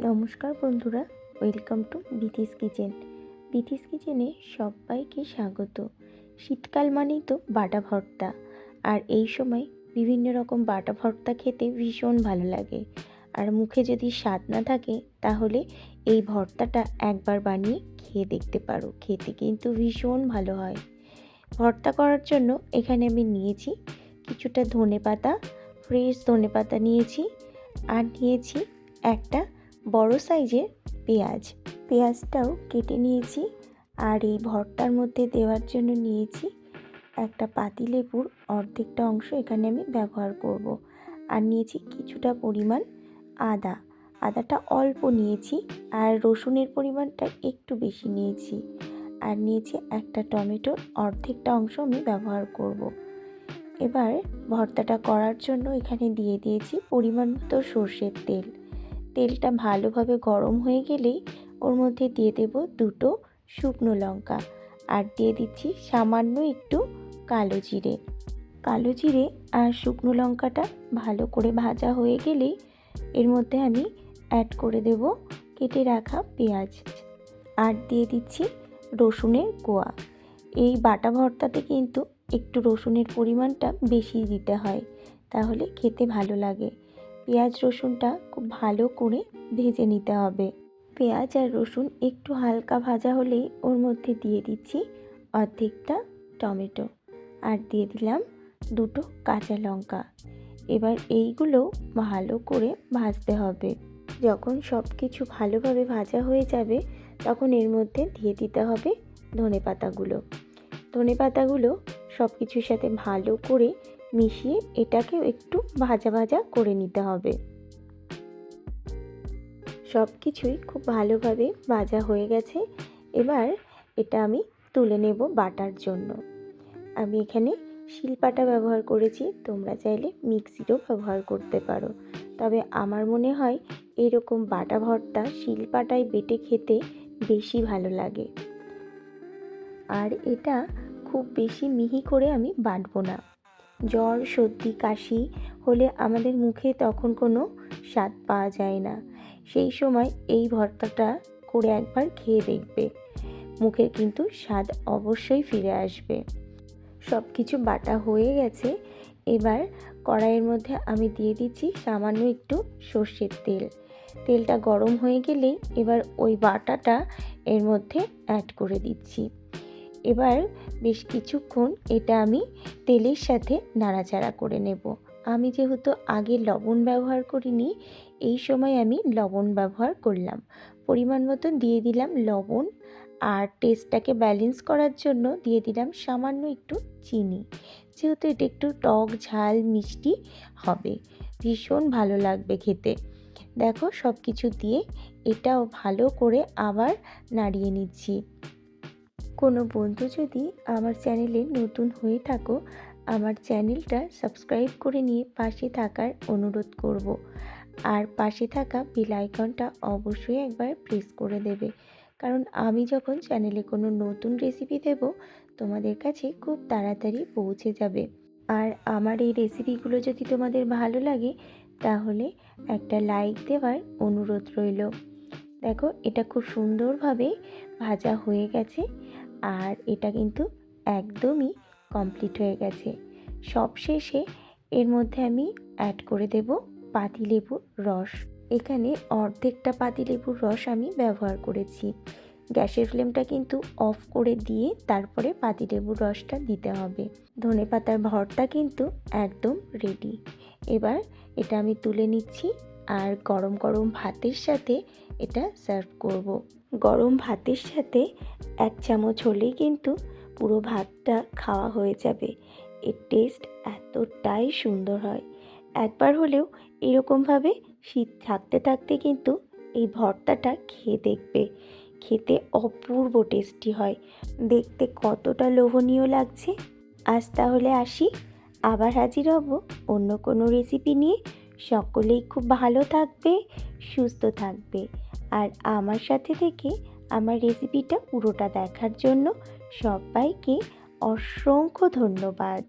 নমস্কার বন্ধুরা, welcome to Bithi's kitchen. Bithi's কিচেনে সবাইকে স্বাগত। শীতকাল মানেই তো বাটা ভর্তা, আর এই সময় বিভিন্ন রকম বাটা ভর্তা খেতে ভীষণ ভালো লাগে। আর মুখে যদি স্বাদ না থাকে তাহলে এই ভর্তাটা একবার বানিয়ে খেয়ে দেখতে পারো, খেতে কিন্তু ভীষণ ভালো হয়। ভর্তা করার জন্য এখানে আমি নিয়েছি কিছুটা ধনেপাতা, ফ্রেশ ধনেপাতা নিয়েছি, আর নিয়েছি একটা বড় সাইজের পেঁয়াজটাও কেটে নিয়েছি। আর এই ভর্তার মধ্যে দেওয়ার জন্য নিয়েছি একটা পাতিলেবুর অর্ধেকটা অংশ এখানে আমি ব্যবহার করব। আর নিয়েছি কিছুটা পরিমাণ আদাটা অল্প নিয়েছি, আর রসুনের পরিমাণটা একটু বেশি নিয়েছি। আর নিয়েছি একটা টমেটোর অর্ধেকটা অংশ আমি ব্যবহার করব। এবার ভর্তাটা করার জন্য এখানে দিয়ে দিয়েছি পরিমাণ মতো সর্ষের তেলটা ভালোভাবে গরম হয়ে গেলেই ওর মধ্যে দিয়ে দেব দুটো শুকনো লঙ্কা, আর দিয়ে দিচ্ছি সামান্য একটু কালো জিরে আর শুকনো লঙ্কাটা ভালো করে ভাজা হয়ে গেলেই এর মধ্যে আমি অ্যাড করে দেব কেটে রাখা পেঁয়াজ, আর দিয়ে দিচ্ছি রসুনের কোয়া। এই বাটা ভর্তাতে কিন্তু একটু রসুনের পরিমাণটা বেশি দিতে হয়, তাহলে খেতে ভালো লাগে। পেঁয়াজ রসুনটা খুব ভালো করে ভেজে নিতে হবে। পেঁয়াজ আর রসুন একটু হালকা ভাজা হলেই ওর মধ্যে দিয়ে দিচ্ছি অর্ধেকটা টমেটো, আর দিয়ে দিলাম দুটো কাঁচা লঙ্কা। এবার এইগুলো ভালো করে ভাজতে হবে। যখন সব কিছু ভালোভাবে ভাজা হয়ে যাবে তখন এর মধ্যে দিয়ে দিতে হবে ধনেপাতাগুলো সব কিছুর সাথে ভালো করে মিশিয়ে এটাকেও একটু ভাজা ভাজা করে নিতে হবে। সব কিছুই খুব ভালোভাবে ভাজা হয়ে গেছে। এবার এটা আমি তুলে নেব বাটার জন্য। আমি এখানে শিলপাটা ব্যবহার করেছি, তোমরা চাইলে মিক্সিরও ব্যবহার করতে পারো, তবে আমার মনে হয় এরকম বাটা ভর্তা শিলপাটায় বেটে খেতে বেশি ভালো লাগে। আর এটা খুব বেশি মিহি করে আমি বাটবো না। জ্বর সর্দি কাশি হলে আমাদের মুখে তখন কোনো স্বাদ পাওয়া যায় না, সেই সময় এই ভর্তাটা করে একবার খেয়ে দেখবে, মুখের কিন্তু স্বাদ অবশ্যই ফিরে আসবে। সব কিছু বাটা হয়ে গেছে। এবার কড়াইয়ের মধ্যে আমি দিয়ে দিচ্ছি সামান্য একটু সর্ষের তেলটা গরম হয়ে গেলেই এবার ওই বাটাটা এর মধ্যে অ্যাড করে দিচ্ছি। এবার বেশ কিছুক্ষণ এটা আমি তেলের সাথে নাড়াচাড়া করে নেব। আমি যেহেতু আগে লবণ ব্যবহার করিনি, এই সময় আমি লবণ ব্যবহার করলাম। পরিমাণ মতন দিয়ে দিলাম লবণ, আর টেস্টটাকে ব্যালেন্স করার জন্য দিয়ে দিলাম সামান্য একটু চিনি, যেহেতু এটা একটু টক ঝাল মিষ্টি হবে, ভীষণ ভালো লাগবে খেতে। দেখো সব কিছু দিয়ে এটাও ভালো করে আবার নাড়িয়ে নিচ্ছি। কোনো বন্ধু যদি আমার চ্যানেলে নতুন হয়ে থাকো, আমার চ্যানেলটা সাবস্ক্রাইব করে নিয়ে পাশে থাকার অনুরোধ করব। আর পাশে থাকা বেল আইকনটা অবশ্যই একবার প্রেস করে দেবে, কারণ আমি যখন চ্যানেলে কোনো নতুন রেসিপি দেব তোমাদের কাছে খুব তাড়াতাড়ি পৌঁছে যাবে। আর আমার এই রেসিপিগুলো যদি তোমাদের ভালো লাগে তাহলে একটা লাইক দেওয়ার অনুরোধ রইল। দেখো এটা খুব সুন্দরভাবে ভাজা হয়ে গেছে, আর এটা কিন্তু একদমই কমপ্লিট হয়ে গেছে। সবশেষে এর মধ্যে আমি অ্যাড করে দেব পাতিলেবুর রস। এখানে অর্ধেকটা পাতিলেবুর রস আমি ব্যবহার করেছি। গ্যাসের ফ্লেমটা কিন্তু অফ করে দিয়ে তারপরে পাতিলেবুর রসটা দিতে হবে। ধনেপাতার ভর্তা কিন্তু একদম রেডি। এবার এটা আমি তুলে নিচ্ছি, আর গরম গরম ভাতের সাথে এটা সার্ভ করব। গরম ভাতের সাথে 1 চামচ হলেই কিন্তু পুরো ভাতটা খাওয়া হয়ে যাবে। এর টেস্ট এতটাই সুন্দর হয়। একবার হলেও এরকমভাবে শীত থাকতে থাকতে কিন্তু এই ভর্তাটা খেয়ে দেখবে, খেতে অপূর্ব টেস্টি হয়। দেখতে কতটা লোভনীয় লাগছে। আজ তাহলে আসি, আবার হাজির হব অন্য কোনো রেসিপি নিয়ে। সকলেই খুব ভালো থাকবে, সুস্থ থাকবে, আর আমার সাথে থেকে আমার রেসিপিটা পুরোটা দেখার জন্য সবাইকে অসংখ্য ধন্যবাদ।